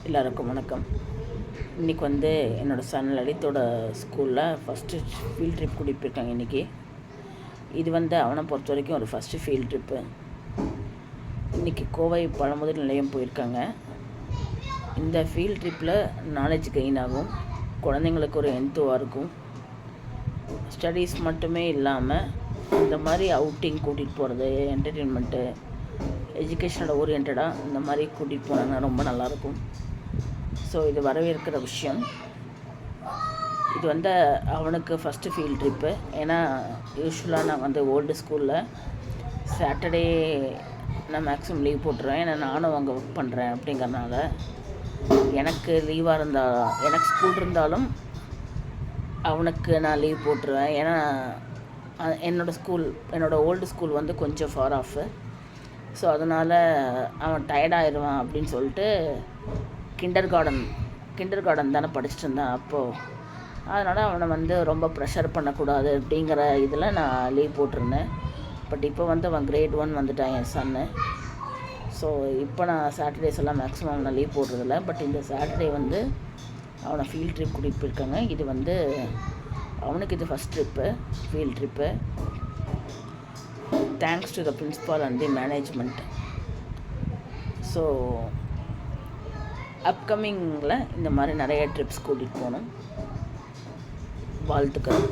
எல்லாருக்கும் வணக்கம். இன்றைக்கி வந்து என்னோடய சன் லலித்தோட ஸ்கூலில் ஃபஸ்ட்டு ஃபீல்ட் ட்ரிப் கூட்டிகிட்டு போயிருக்காங்க இன்றைக்கி. இது வந்து அவனை பொறுத்த வரைக்கும் ஒரு ஃபஸ்ட்டு ஃபீல்ட் ட்ரிப்பு. இன்றைக்கி கோவை பழமுதிர் நிலையம் போயிருக்காங்க. இந்த ஃபீல்ட் ட்ரிப்பில் நாலேஜ் கெயின் ஆகும், குழந்தைங்களுக்கு ஒரு என்த்துவாக இருக்கும். ஸ்டடீஸ் மட்டுமே இல்லாமல் இந்த மாதிரி அவுட்டிங் கூட்டிகிட்டு போகிறது, என்டர்டெயின்மெண்ட்டு, எஜுகேஷனோட ஓரியன்டாக இந்த மாதிரி கூட்டிகிட்டு போனாங்கன்னா ரொம்ப நல்லாயிருக்கும். ஸோ இது வரவேற்கிற விஷயம். இது வந்து அவனுக்கு ஃபஸ்ட்டு ஃபீல்ட் ட்ரிப்பு. ஏன்னா யூஸ்வலாக நான் வந்து ஓல்டு ஸ்கூலில் சாட்டர்டே நான் மேக்ஸிமம் லீவ் போட்டுருவேன். ஏன்னா நானும் அங்கே ஒர்க் பண்ணுறேன் அப்படிங்கிறனால எனக்கு லீவாக இருந்தால் எனக்கு ஸ்கூல் இருந்தாலும் அவனுக்கு நான் லீவ் போட்டுருவேன். ஏன்னா என்னோடய ஓல்டு ஸ்கூல் வந்து கொஞ்சம் ஃபார் ஆஃபு. ஸோ அதனால் அவன் டயர்டாகிடுவான் அப்படின்னு சொல்லிட்டு கிண்டர் கார்டன் தானே படிச்சுட்டு இருந்தேன் அப்போது. அதனால் அவனை வந்து ரொம்ப ப்ரெஷர் பண்ணக்கூடாது அப்படிங்கிற இதில் நான் லீவ் போட்டிருந்தேன். பட் இப்போ வந்து அவன் கிரேட் 1 வந்துட்டான் என் சன்னு. ஸோ இப்போ நான் சாட்டர்டேஸ் எல்லாம் மேக்ஸிமம் அவனை லீவ் போடுறதில்ல. பட் இந்த சாட்டர்டே வந்து அவனை ஃபீல்ட் ட்ரிப் கூட்டிகிட்டு போயிருக்காங்க. இது வந்து அவனுக்கு இது first trip, field trip. Thanks to the principal and the management. So அப்கமிங்கில் இந்த மாதிரி நிறைய ட்ரிப்ஸ் கூட்டிகிட்டு போகணும். வாழ்த்துக்கள்.